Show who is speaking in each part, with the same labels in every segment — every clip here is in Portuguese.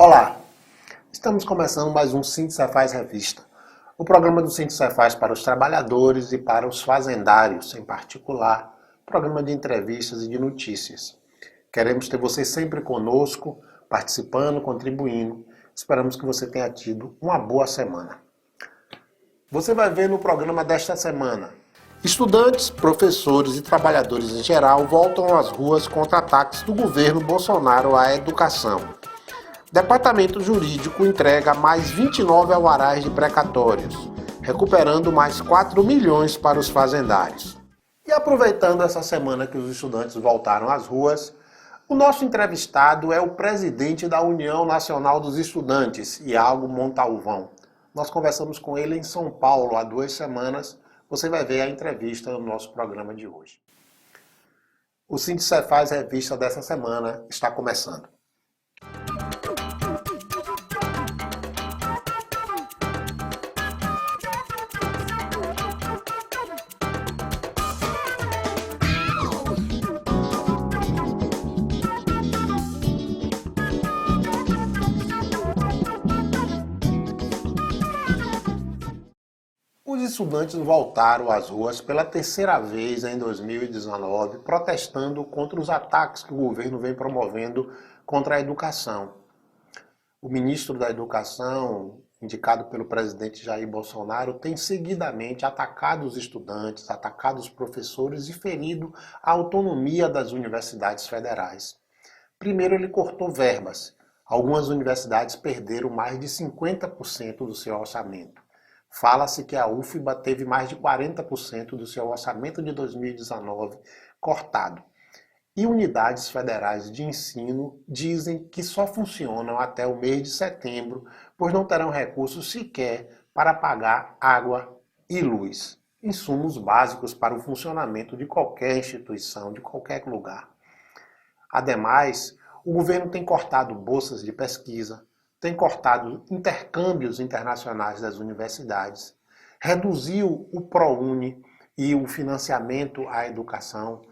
Speaker 1: Olá, estamos começando mais um Cinti Cefaz Revista, o programa do Cinti Cefaz para os trabalhadores e para os fazendários, em particular, programa de entrevistas e de notícias. Queremos ter você sempre conosco, participando, contribuindo. Esperamos que você tenha tido uma boa semana. Você vai ver no programa desta semana: estudantes, professores e trabalhadores em geral voltam às ruas contra ataques do governo Bolsonaro à educação. Departamento Jurídico entrega mais 29 alvarás de precatórios, recuperando mais 4 milhões para os fazendários. E aproveitando essa semana que os estudantes voltaram às ruas, o nosso entrevistado é o presidente da União Nacional dos Estudantes, Iago Montalvão. Nós conversamos com ele em São Paulo há 2 semanas. Você vai ver a entrevista no nosso programa de hoje. O Cinti Cefaz Revista dessa semana está começando. Os estudantes voltaram às ruas pela terceira vez em 2019, protestando contra os ataques que o governo vem promovendo contra a educação. O ministro da Educação, indicado pelo presidente Jair Bolsonaro, tem seguidamente atacado os estudantes, atacado os professores e ferido a autonomia das universidades federais. Primeiro, ele cortou verbas. Algumas universidades perderam mais de 50% do seu orçamento. Fala-se que a UFBA teve mais de 40% do seu orçamento de 2019 cortado. E unidades federais de ensino dizem que só funcionam até o mês de setembro, pois não terão recursos sequer para pagar água e luz, insumos básicos para o funcionamento de qualquer instituição, de qualquer lugar. Ademais, o governo tem cortado bolsas de pesquisa, tem cortado intercâmbios internacionais das universidades, reduziu o ProUni e o financiamento à educação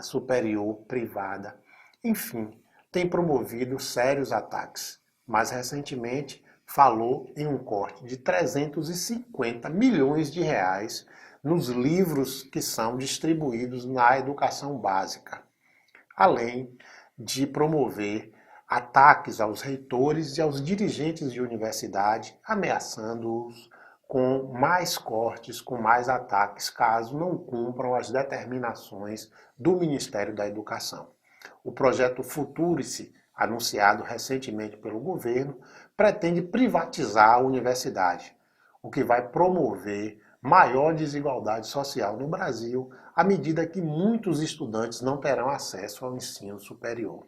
Speaker 1: superior privada. Enfim, tem promovido sérios ataques. Mais recentemente, falou em um corte de 350 milhões de reais nos livros que são distribuídos na educação básica, além de promover ataques aos reitores e aos dirigentes de universidade, ameaçando-os com mais cortes, com mais ataques, caso não cumpram as determinações do Ministério da Educação. O projeto Futurice, anunciado recentemente pelo governo, pretende privatizar a universidade, o que vai promover maior desigualdade social no Brasil, à medida que muitos estudantes não terão acesso ao ensino superior.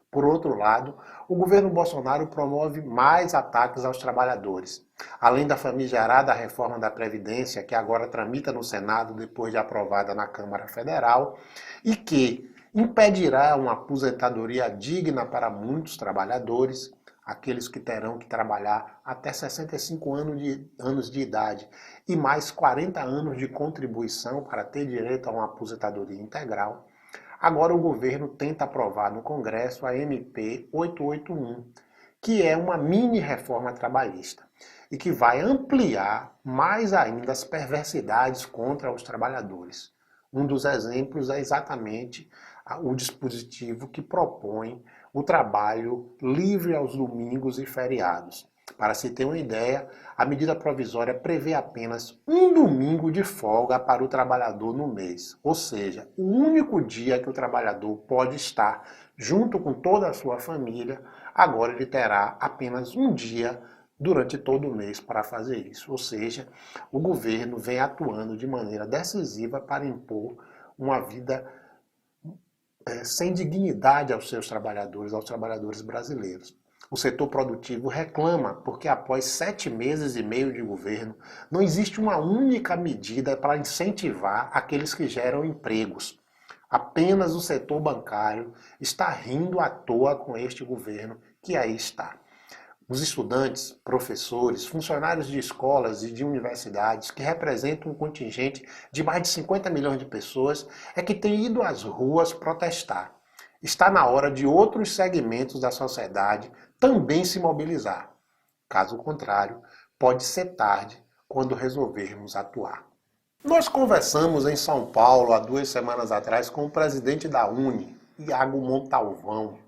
Speaker 1: Por outro lado, o governo Bolsonaro promove mais ataques aos trabalhadores. Além da famigerada reforma da Previdência, que agora tramita no Senado depois de aprovada na Câmara Federal, e que impedirá uma aposentadoria digna para muitos trabalhadores, aqueles que terão que trabalhar até 65 anos de idade e mais 40 anos de contribuição para ter direito a uma aposentadoria integral. Agora o governo tenta aprovar no Congresso a MP 881, que é uma mini-reforma trabalhista e que vai ampliar mais ainda as perversidades contra os trabalhadores. Um dos exemplos é exatamente o dispositivo que propõe o trabalho livre aos domingos e feriados. Para se ter uma ideia, a medida provisória prevê apenas um domingo de folga para o trabalhador no mês. Ou seja, o único dia que o trabalhador pode estar junto com toda a sua família, agora ele terá apenas um dia durante todo o mês para fazer isso. Ou seja, o governo vem atuando de maneira decisiva para impor uma vida sem dignidade aos seus trabalhadores, aos trabalhadores brasileiros. O setor produtivo reclama porque após 7 meses e meio de governo, não existe uma única medida para incentivar aqueles que geram empregos. Apenas o setor bancário está rindo à toa com este governo que aí está. Os estudantes, professores, funcionários de escolas e de universidades, que representam um contingente de mais de 50 milhões de pessoas, é que têm ido às ruas protestar. Está na hora de outros segmentos da sociedade também se mobilizar. Caso contrário, pode ser tarde quando resolvermos atuar. Nós conversamos em São Paulo há 2 semanas atrás com o presidente da UNE, Iago Montalvão.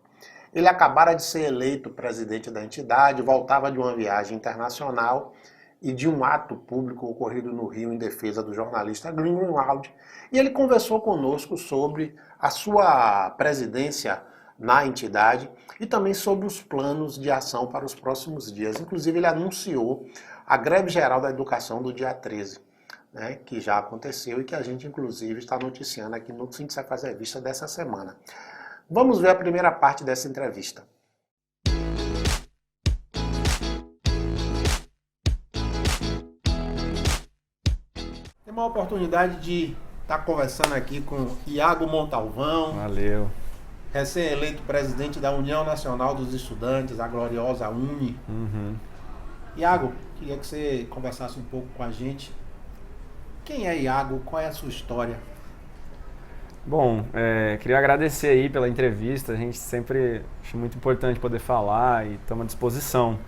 Speaker 1: Ele acabara de ser eleito presidente da entidade, voltava de uma viagem internacional e de um ato público ocorrido no Rio em defesa do jornalista Greenwald. E ele conversou conosco sobre a sua presidência na entidade e também sobre os planos de ação para os próximos dias. Inclusive, ele anunciou a greve geral da educação do dia 13, né, que já aconteceu e que a gente, inclusive, está noticiando aqui no Fim de Sai Fazer Vista dessa semana. Vamos ver a primeira parte dessa entrevista. Tem uma oportunidade de estar conversando aqui com Iago Montalvão.
Speaker 2: Valeu.
Speaker 1: Recém-eleito presidente da União Nacional dos Estudantes, a gloriosa UNE. Iago, queria que você conversasse um pouco com a gente. Quem é Iago? Qual é a sua história?
Speaker 2: Bom, queria agradecer aí pela entrevista. A gente sempre acha muito importante poder falar e estamos à disposição.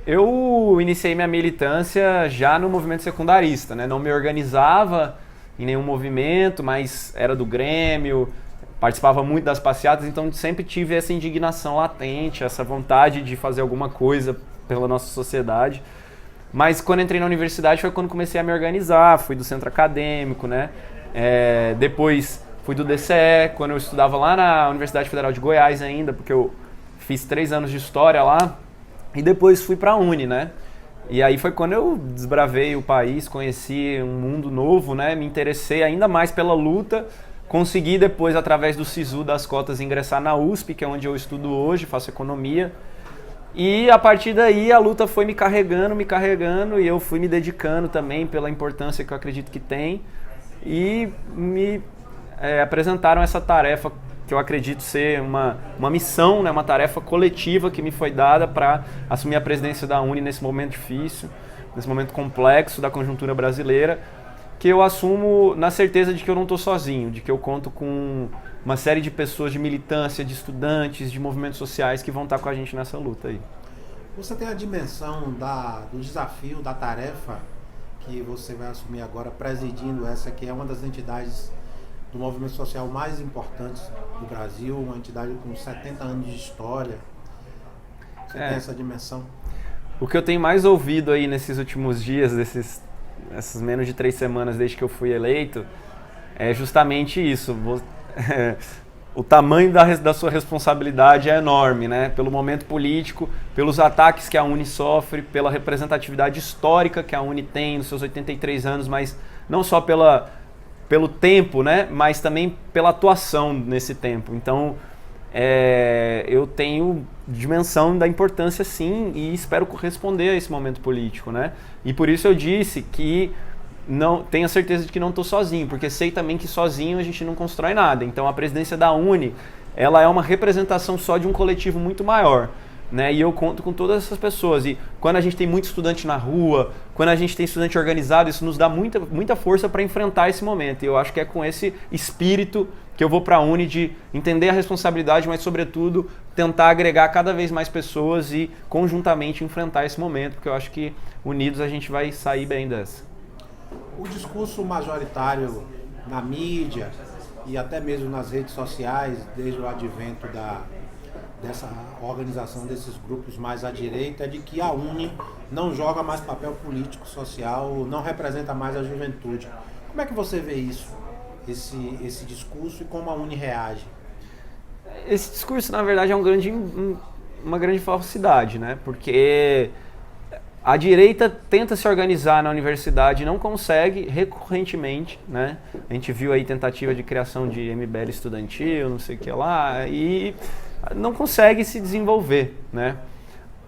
Speaker 2: Eu iniciei minha militância já no movimento secundarista, né? Não me organizava em nenhum movimento, mas era do Grêmio, participava muito das passeatas, então sempre tive essa indignação latente, essa vontade de fazer alguma coisa pela nossa sociedade. Mas quando entrei na universidade foi quando comecei a me organizar, fui do centro acadêmico, né? Depois fui do DCE, quando eu estudava lá na Universidade Federal de Goiás ainda, porque eu fiz 3 anos de história lá, e depois fui para a UNE, né? E aí foi quando eu desbravei o país, conheci um mundo novo, né? Me interessei ainda mais pela luta, consegui depois, através do SISU das cotas, ingressar na USP, que é onde eu estudo hoje, faço economia. E a partir daí a luta foi me carregando e eu fui me dedicando também pela importância que eu acredito que tem. E me apresentaram essa tarefa que eu acredito ser uma missão, né, uma tarefa coletiva que me foi dada para assumir a presidência da UNE nesse momento difícil, nesse momento complexo da conjuntura brasileira, que eu assumo na certeza de que eu não estou sozinho, de que eu conto com uma série de pessoas de militância, de estudantes, de movimentos sociais que vão estar com a gente nessa luta aí.
Speaker 1: Você tem a dimensão do desafio, da tarefa que você vai assumir agora, presidindo essa que é uma das entidades do movimento social mais importantes do Brasil, uma entidade com 70 anos de história. Você tem essa dimensão?
Speaker 2: O que eu tenho mais ouvido aí nesses últimos dias, essas menos de 3 semanas desde que eu fui eleito, é justamente isso. O tamanho da sua responsabilidade é enorme, né? Pelo momento político, pelos ataques que a UNE sofre, pela representatividade histórica que a UNE tem nos seus 83 anos, mas não só pelo tempo, né? Mas também pela atuação nesse tempo. Então, eu tenho dimensão da importância, sim, e espero corresponder a esse momento político, né? E por isso eu disse que não tenho a certeza de que não estou sozinho, porque sei também que sozinho a gente não constrói nada. Então a presidência da UNE, ela é uma representação só de um coletivo muito maior, né? E eu conto com todas essas pessoas. E quando a gente tem muito estudante na rua, quando a gente tem estudante organizado, isso nos dá muita força para enfrentar esse momento. E eu acho que é com esse espírito que eu vou para a UNE, de entender a responsabilidade, mas sobretudo tentar agregar cada vez mais pessoas e conjuntamente enfrentar esse momento, porque eu acho que unidos a gente vai sair bem dessa.
Speaker 1: O discurso majoritário na mídia e até mesmo nas redes sociais, desde o advento dessa organização desses grupos mais à direita, é de que a UNE não joga mais papel político, social, não representa mais a juventude. Como é que você vê isso, esse discurso, e como a UNE reage?
Speaker 2: Esse discurso, na verdade, é uma grande falsidade, né? Porque a direita tenta se organizar na universidade e não consegue recorrentemente, né? A gente viu aí tentativa de criação de MBL estudantil, não sei o que lá, e não consegue se desenvolver, né?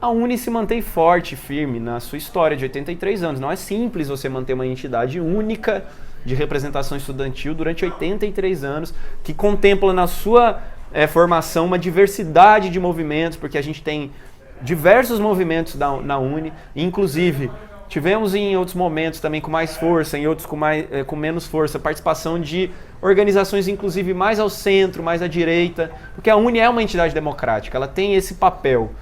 Speaker 2: A UNE se mantém forte, firme na sua história de 83 anos. Não é simples você manter uma entidade única de representação estudantil durante 83 anos, que contempla na sua formação uma diversidade de movimentos, porque a gente tem diversos movimentos na UNE, inclusive Tivemos em outros momentos também com mais força, em outros com menos força, participação de organizações inclusive mais ao centro, mais à direita, porque a UNE é uma entidade democrática, ela tem esse papel.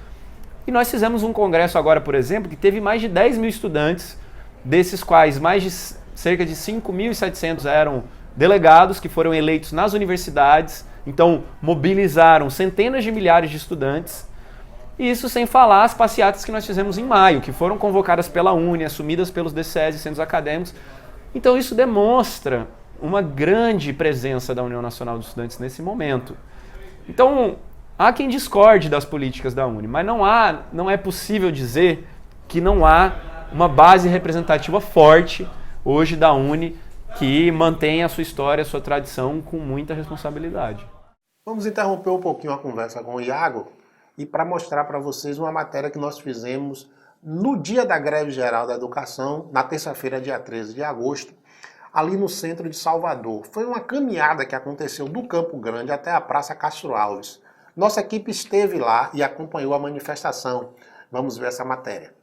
Speaker 2: E nós fizemos um congresso agora, por exemplo, que teve mais de 10 mil estudantes, desses quais mais de cerca de 5.700 eram delegados que foram eleitos nas universidades, então mobilizaram centenas de milhares de estudantes. E isso sem falar as passeatas que nós fizemos em maio, que foram convocadas pela UNE, assumidas pelos DCEs e centros acadêmicos. Então isso demonstra uma grande presença da União Nacional dos Estudantes nesse momento. Então, há quem discorde das políticas da UNE, mas não é possível dizer que não há uma base representativa forte hoje da UNE que mantém a sua história, a sua tradição com muita responsabilidade.
Speaker 1: Vamos interromper um pouquinho a conversa com o Iago e para mostrar para vocês uma matéria que nós fizemos no dia da greve geral da educação, na terça-feira, dia 13 de agosto, ali no centro de Salvador. Foi uma caminhada que aconteceu do Campo Grande até a Praça Castro Alves. Nossa equipe esteve lá e acompanhou a manifestação. Vamos ver essa matéria.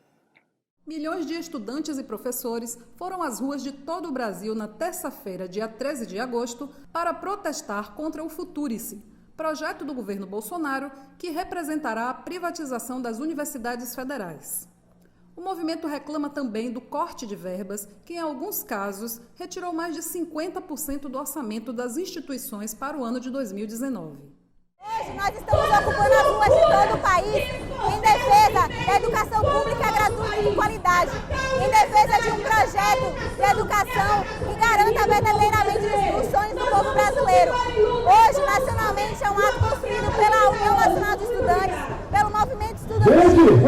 Speaker 3: Milhões de estudantes e professores foram às ruas de todo o Brasil na terça-feira, dia 13 de agosto, para protestar contra o Futurice, projeto do governo Bolsonaro que representará a privatização das universidades federais. O movimento reclama também do corte de verbas, que em alguns casos retirou mais de 50% do orçamento das instituições para o ano de 2019.
Speaker 4: Hoje nós estamos ocupando as ruas de todo o país em defesa da educação pública gratuita e de qualidade, em defesa de um projeto de educação que garanta verdadeiramente os sonhos do povo brasileiro. Hoje, nacionalmente, é um ato construído pela União Nacional de Estudantes, pelo movimento estudantil,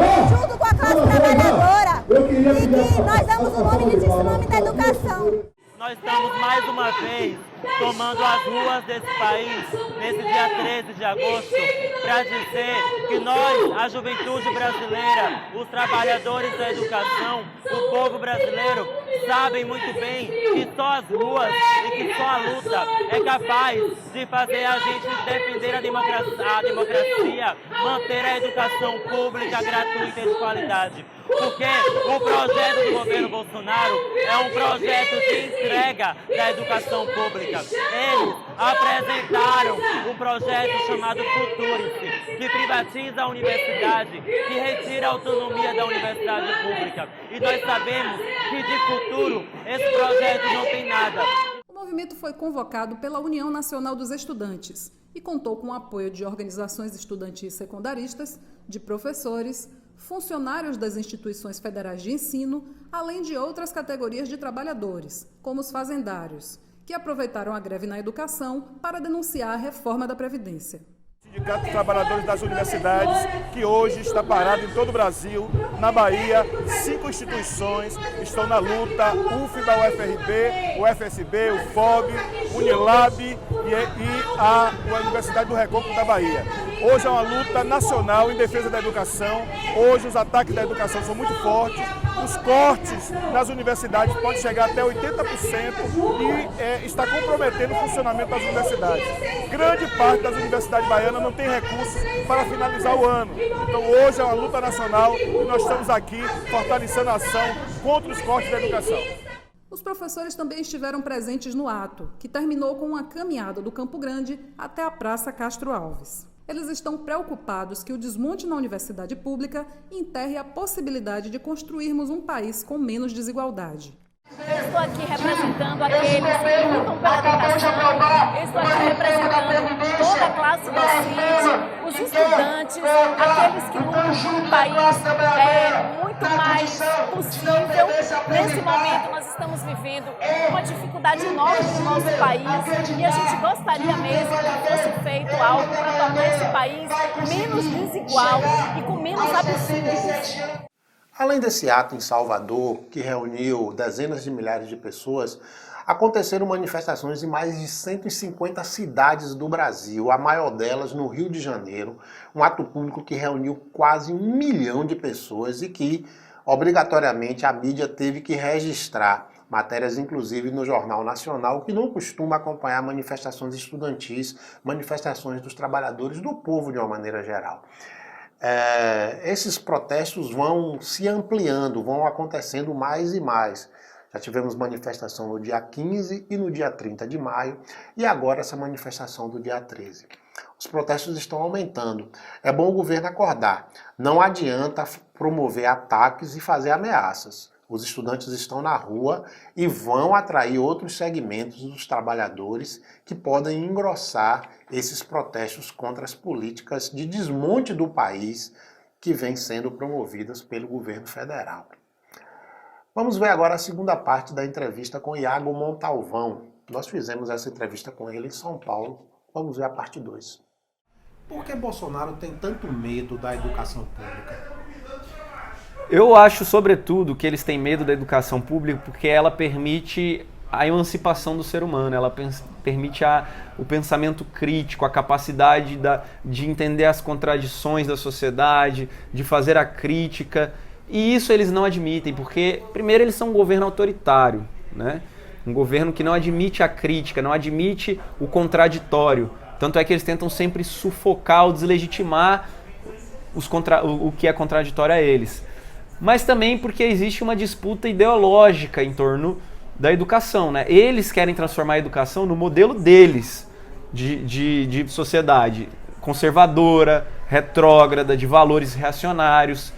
Speaker 4: junto com a classe trabalhadora, e que nós damos o nome de Tsunami da Educação.
Speaker 5: Nós estamos mais uma vez tomando as ruas desse país nesse dia 13 de agosto para dizer que nós, a juventude brasileira, os trabalhadores da educação, o povo brasileiro, sabem muito bem que só as ruas e que só a luta é capaz de fazer a gente defender a democracia, manter a educação pública gratuita e de qualidade. Porque o projeto do governo Bolsonaro é um projeto de entrega da educação pública. Eles apresentaram um projeto chamado Futurice, que privatiza a universidade, que retira a autonomia da universidade pública. E nós sabemos que de futuro esse projeto não tem nada.
Speaker 3: O movimento foi convocado pela União Nacional dos Estudantes e contou com o apoio de organizações estudantis secundaristas, de professores, funcionários das instituições federais de ensino, além de outras categorias de trabalhadores, como os fazendários, que aproveitaram a greve na educação para denunciar a reforma da Previdência.
Speaker 6: O Sindicato dos Trabalhadores das Universidades, que hoje está parado em todo o Brasil, na Bahia, 5 instituições estão na luta, UFBA, UFRB, o FSB, o FOB, Unilab e a Universidade do Recôncavo da Bahia. Hoje é uma luta nacional em defesa da educação, hoje os ataques da educação são muito fortes, os cortes nas universidades podem chegar até 80% e está comprometendo o funcionamento das universidades. Grande parte das universidades baianas não tem recursos para finalizar o ano. Então hoje é uma luta nacional e nós estamos aqui fortalecendo a ação contra os cortes da educação.
Speaker 3: Os professores também estiveram presentes no ato, que terminou com uma caminhada do Campo Grande até a Praça Castro Alves. Eles estão preocupados que o desmonte na universidade pública enterre a possibilidade de construirmos um país com menos desigualdade.
Speaker 7: Eu estou aqui representando aqueles que lutam pela educação, eu estou aqui representando toda a classe docente, os estudantes, aqueles que lutam por um país muito mais possível. Nesse momento nós estamos vivendo uma dificuldade enorme no nosso país e a gente gostaria mesmo que fosse feito algo para tornar esse país menos desigual e com menos absurdos.
Speaker 1: Além desse ato em Salvador, que reuniu dezenas de milhares de pessoas, aconteceram manifestações em mais de 150 cidades do Brasil, a maior delas no Rio de Janeiro, um ato público que reuniu quase 1 milhão de pessoas e que, obrigatoriamente, a mídia teve que registrar, matérias inclusive no Jornal Nacional, que não costuma acompanhar manifestações estudantis, manifestações dos trabalhadores, do povo de uma maneira geral. esses protestos vão se ampliando, vão acontecendo mais e mais. Já tivemos manifestação no dia 15 e no dia 30 de maio, e agora essa manifestação do dia 13. Os protestos estão aumentando. É bom o governo acordar. Não adianta promover ataques e fazer ameaças. Os estudantes estão na rua e vão atrair outros segmentos dos trabalhadores que podem engrossar esses protestos contra as políticas de desmonte do país que vêm sendo promovidas pelo governo federal. Vamos ver agora a segunda parte da entrevista com Iago Montalvão. Nós fizemos essa entrevista com ele em São Paulo. Vamos ver a parte 2.
Speaker 8: Por que Bolsonaro tem tanto medo da educação pública?
Speaker 2: Eu acho, sobretudo, que eles têm medo da educação pública porque ela permite a emancipação do ser humano, ela permite o pensamento crítico, a capacidade de entender as contradições da sociedade, de fazer a crítica. E isso eles não admitem, porque, primeiro, eles são um governo autoritário, né? Um governo que não admite a crítica, não admite o contraditório. Tanto é que eles tentam sempre sufocar ou deslegitimar o que é contraditório a eles. Mas também porque existe uma disputa ideológica em torno da educação, né? Eles querem transformar a educação no modelo deles de sociedade conservadora, retrógrada, de valores reacionários.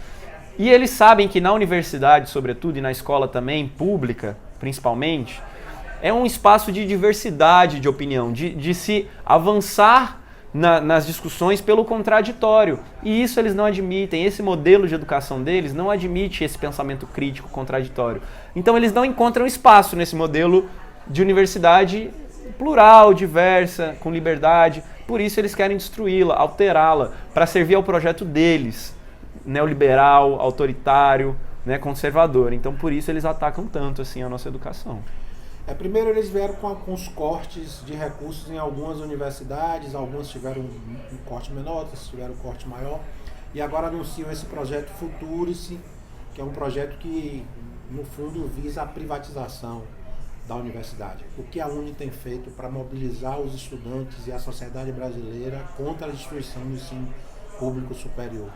Speaker 2: E eles sabem que na universidade, sobretudo, e na escola também, pública, principalmente, é um espaço de diversidade de opinião, de se avançar nas discussões pelo contraditório. E isso eles não admitem. Esse modelo de educação deles não admite esse pensamento crítico contraditório. Então eles não encontram espaço nesse modelo de universidade plural, diversa, com liberdade. Por isso eles querem destruí-la, alterá-la, para servir ao projeto deles, neoliberal, autoritário, né, conservador. Então por isso eles atacam tanto assim a nossa educação.
Speaker 8: Primeiro eles vieram com os cortes de recursos em algumas universidades, algumas tiveram um corte menor, outras tiveram um corte maior, e agora anunciam esse projeto Futurice, que é um projeto que, no fundo, visa a privatização da universidade. O que a UNE tem feito para mobilizar os estudantes e a sociedade brasileira contra a destruição do ensino público superior?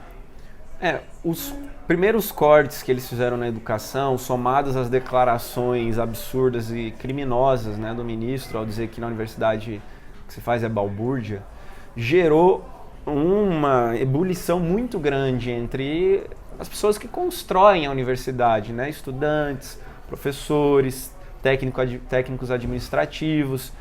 Speaker 2: Os primeiros cortes que eles fizeram na educação, somados às declarações absurdas e criminosas, né, do ministro ao dizer que na universidade o que se faz é balbúrdia, gerou uma ebulição muito grande entre as pessoas que constroem a universidade, né, estudantes, professores, técnicos administrativos.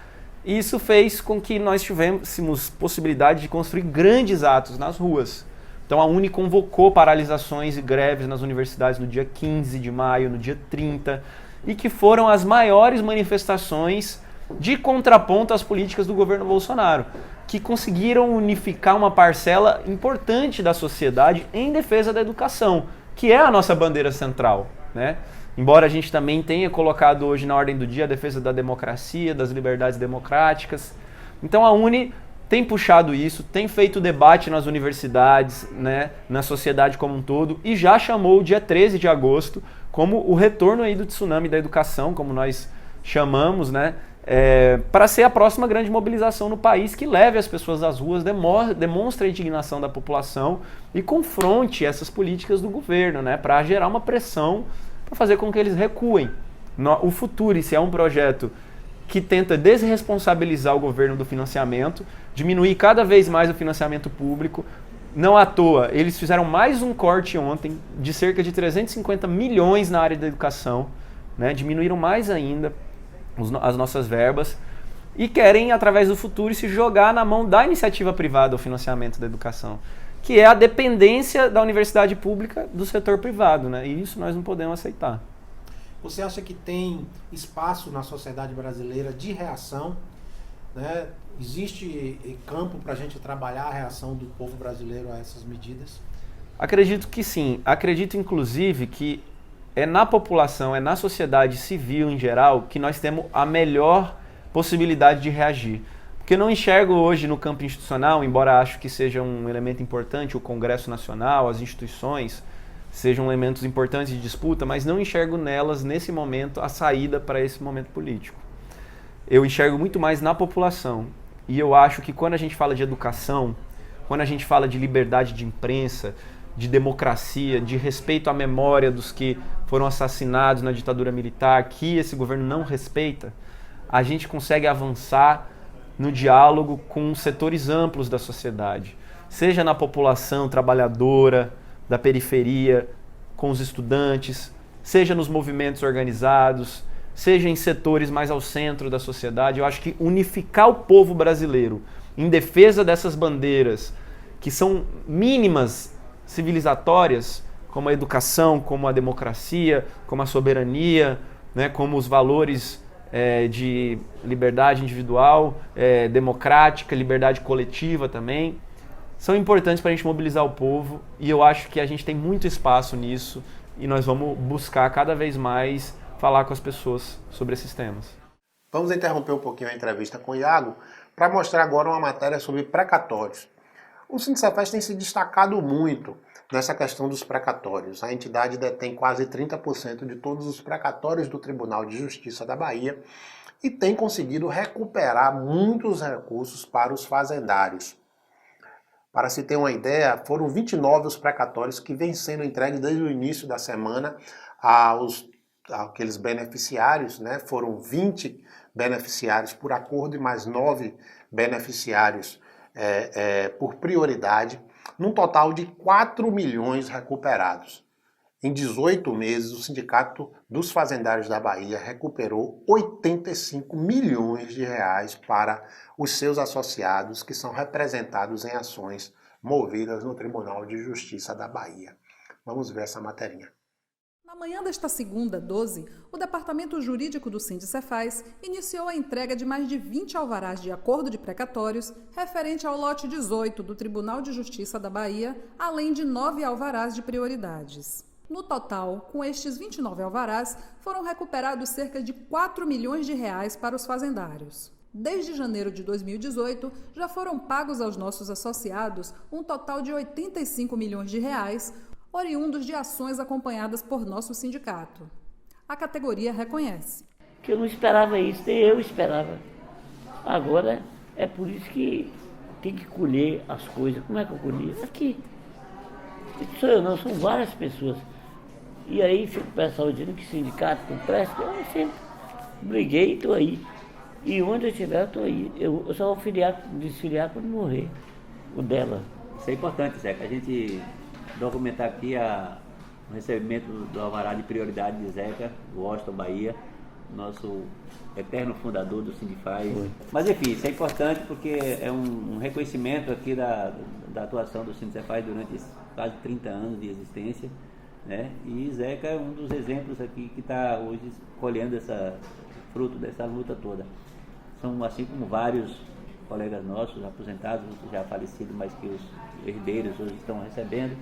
Speaker 2: E isso fez com que nós tivéssemos possibilidade de construir grandes atos nas ruas. Então a UNE convocou paralisações e greves nas universidades no dia 15 de maio, no dia 30, e que foram as maiores manifestações de contraponto às políticas do governo Bolsonaro, que conseguiram unificar uma parcela importante da sociedade em defesa da educação, que é a nossa bandeira central, né? Embora a gente também tenha colocado hoje na ordem do dia a defesa da democracia, das liberdades democráticas. Então a UNE tem puxado isso, tem feito debate nas universidades, né, na sociedade como um todo, e já chamou o dia 13 de agosto como o retorno aí do tsunami da educação, como nós chamamos, né, para ser a próxima grande mobilização no país, que leve as pessoas às ruas, demonstre a indignação da população e confronte essas políticas do governo, né, para gerar uma pressão para fazer com que eles recuem. O Futurice é um projeto que tenta desresponsabilizar o governo do financiamento, diminuir cada vez mais o financiamento público. Não à toa, eles fizeram mais um corte ontem de cerca de 350 milhões na área da educação, né? Diminuíram mais ainda as nossas verbas e querem, através do Futurice, jogar na mão da iniciativa privada o financiamento da educação, que é a dependência da universidade pública do setor privado, né? E isso nós não podemos aceitar.
Speaker 8: Você acha que tem espaço na sociedade brasileira de reação, né? Existe campo para a gente trabalhar a reação do povo brasileiro a essas medidas?
Speaker 2: Acredito que sim. Acredito, inclusive, que é na população, é na sociedade civil em geral que nós temos a melhor possibilidade de reagir. Porque eu não enxergo hoje no campo institucional, embora acho que seja um elemento importante, o Congresso Nacional, as instituições, sejam elementos importantes de disputa, mas não enxergo nelas, nesse momento, a saída para esse momento político. Eu enxergo muito mais na população. E eu acho que quando a gente fala de educação, quando a gente fala de liberdade de imprensa, de democracia, de respeito à memória dos que foram assassinados na ditadura militar, que esse governo não respeita, a gente consegue avançar no diálogo com setores amplos da sociedade, seja na população trabalhadora, da periferia, com os estudantes, seja nos movimentos organizados, seja em setores mais ao centro da sociedade. Eu acho que unificar o povo brasileiro em defesa dessas bandeiras, que são mínimas civilizatórias, como a educação, como a democracia, como a soberania, né, como os valores de liberdade individual, democrática, liberdade coletiva também, são importantes para a gente mobilizar o povo, e eu acho que a gente tem muito espaço nisso e nós vamos buscar cada vez mais falar com as pessoas sobre esses temas.
Speaker 1: Vamos interromper um pouquinho a entrevista com o Iago para mostrar agora uma matéria sobre precatórios. O Sindicefaz tem se destacado muito nessa questão dos precatórios. A entidade detém quase 30% de todos os precatórios do Tribunal de Justiça da Bahia e tem conseguido recuperar muitos recursos para os fazendários. Para se ter uma ideia, foram 29 os precatórios que vêm sendo entregues desde o início da semana àqueles beneficiários, né? Foram 20 beneficiários por acordo e mais 9 beneficiários por prioridade, num total de 4 milhões recuperados. Em 18 meses, o Sindicato dos Fazendários da Bahia recuperou 85 milhões de reais para os seus associados que são representados em ações movidas no Tribunal de Justiça da Bahia. Vamos ver essa materinha.
Speaker 3: Na manhã desta segunda, 12, o Departamento Jurídico do Sindicefaz iniciou a entrega de mais de 20 alvarás de acordo de precatórios referente ao lote 18 do Tribunal de Justiça da Bahia, além de 9 alvarás de prioridades. No total, com estes 29 alvarás, foram recuperados cerca de 4 milhões de reais para os fazendários. Desde janeiro de 2018, já foram pagos aos nossos associados um total de 85 milhões de reais, oriundos de ações acompanhadas por nosso sindicato. A categoria reconhece.
Speaker 9: Que eu não esperava isso, nem eu esperava. Agora, é por isso que tem que colher as coisas. Como é que eu colhi? Aqui. Não sou eu não, são várias pessoas. E aí fica o pessoal dizendo que sindicato não presta. Eu sempre briguei e estou aí. E onde eu estiver, eu estou aí. Eu só vou desfiliar quando morrer. O dela.
Speaker 10: Isso é importante, Zeca. A gente documentar aqui o recebimento do alvará de prioridade de Zeca, do Washington Bahia, nosso eterno fundador do Sindifaz. Mas enfim, isso é importante porque é um reconhecimento aqui da atuação do Sindicefaz durante quase 30 anos de existência, né? E Zeca é um dos exemplos aqui que está hoje colhendo fruto dessa luta toda. São assim como vários colegas nossos, aposentados, já falecidos, mas que os herdeiros hoje estão recebendo,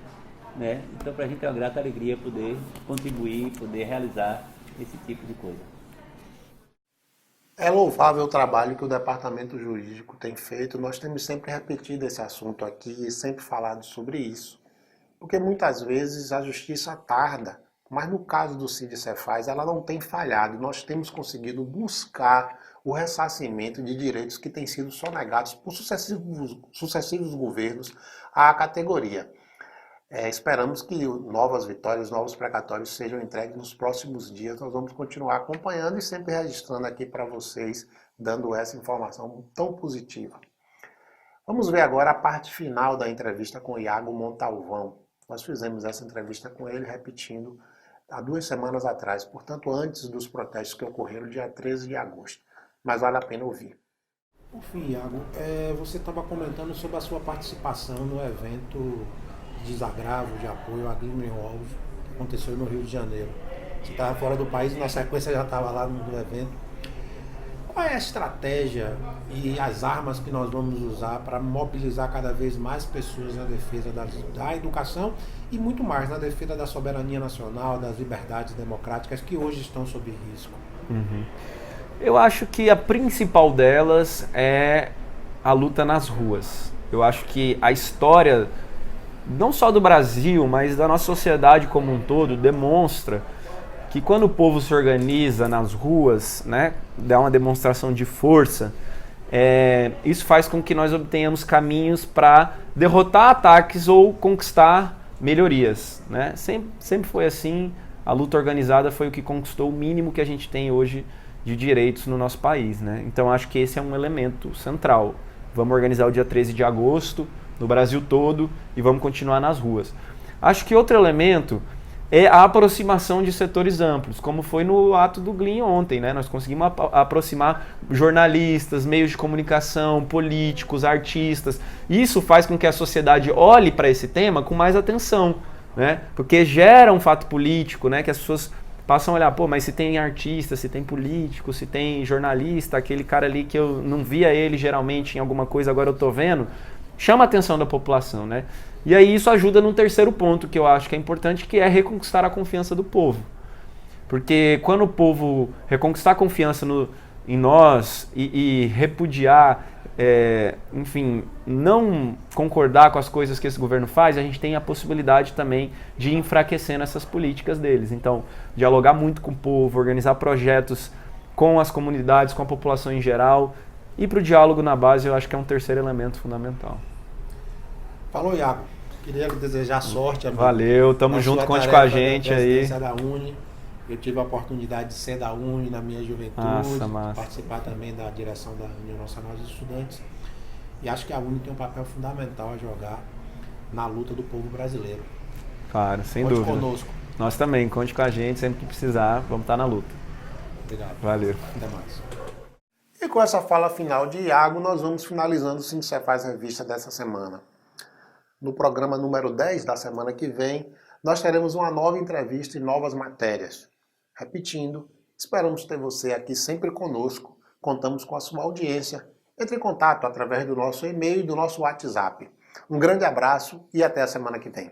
Speaker 10: né? Então, para a gente é uma grata alegria poder contribuir, poder realizar esse tipo de coisa.
Speaker 1: É louvável o trabalho que o Departamento Jurídico tem feito. Nós temos sempre repetido esse assunto aqui e sempre falado sobre isso. Porque muitas vezes a justiça tarda, mas no caso do Sindicefaz ela não tem falhado. Nós temos conseguido buscar o ressarcimento de direitos que têm sido sonegados por sucessivos governos à categoria. Esperamos que novas vitórias, novos precatórios sejam entregues nos próximos dias. Nós vamos continuar acompanhando e sempre registrando aqui para vocês, dando essa informação tão positiva. Vamos ver agora a parte final da entrevista com o Iago Montalvão. Nós fizemos essa entrevista com ele, repetindo, há 2 semanas atrás, portanto antes dos protestos que ocorreram dia 13 de agosto. Mas vale a pena ouvir.
Speaker 8: Por fim, Iago, você estava comentando sobre a sua participação no evento de desagravo, de apoio a Greenwald, que aconteceu no Rio de Janeiro. Você estava fora do país e na sequência já estava lá no evento. Qual é a estratégia e as armas que nós vamos usar para mobilizar cada vez mais pessoas na defesa da educação e muito mais na defesa da soberania nacional, das liberdades democráticas que hoje estão sob risco?
Speaker 2: Eu acho que a principal delas é a luta nas ruas. Eu acho que a história, não só do Brasil, mas da nossa sociedade como um todo, demonstra que quando o povo se organiza nas ruas, né, dá uma demonstração de força, isso faz com que nós obtenhamos caminhos para derrotar ataques ou conquistar melhorias, né? Sempre foi assim, a luta organizada foi o que conquistou o mínimo que a gente tem hoje de direitos no nosso país, né? Então acho que esse é um elemento central. Vamos organizar o dia 13 de agosto no Brasil todo e vamos continuar nas ruas. Acho que outro elemento é a aproximação de setores amplos, como foi no ato do Glean ontem, né? Nós conseguimos aproximar jornalistas, meios de comunicação, políticos, artistas. Isso faz com que a sociedade olhe para esse tema com mais atenção, né? Porque gera um fato político, né? Que as pessoas passam a olhar, pô, mas se tem artista, se tem político, se tem jornalista, aquele cara ali que eu não via ele geralmente em alguma coisa, agora eu tô vendo, chama a atenção da população, né? E aí isso ajuda num terceiro ponto que eu acho que é importante, que é reconquistar a confiança do povo. Porque quando o povo reconquistar a confiança em nós e repudiar, enfim, não concordar com as coisas que esse governo faz, a gente tem a possibilidade também de ir enfraquecendo essas políticas deles. Então, dialogar muito com o povo, organizar projetos com as comunidades, com a população em geral, e para o diálogo na base eu acho que é um terceiro elemento fundamental.
Speaker 8: Falou, Iago. Queria desejar sorte.
Speaker 2: Valeu, tamo junto, conte com a gente aí.
Speaker 8: Da Uni. Eu tive a oportunidade de ser da Uni na minha juventude,
Speaker 2: massa.
Speaker 8: participar também da direção da União Nacional dos Estudantes. E acho que a Uni tem um papel fundamental a jogar na luta do povo brasileiro.
Speaker 2: Claro, sem
Speaker 8: Conte
Speaker 2: dúvida.
Speaker 8: conosco.
Speaker 2: Nós também, conte com a gente, sempre que precisar, vamos estar na luta.
Speaker 8: Obrigado.
Speaker 2: Valeu.
Speaker 8: Até mais.
Speaker 1: E com essa fala final de Iago, nós vamos finalizando o Sindicefaz Revista dessa semana. No programa número 10 da semana que vem, nós teremos uma nova entrevista e novas matérias. Repetindo, esperamos ter você aqui sempre conosco. Contamos com a sua audiência. Entre em contato através do nosso e-mail e do nosso WhatsApp. Um grande abraço e até a semana que vem.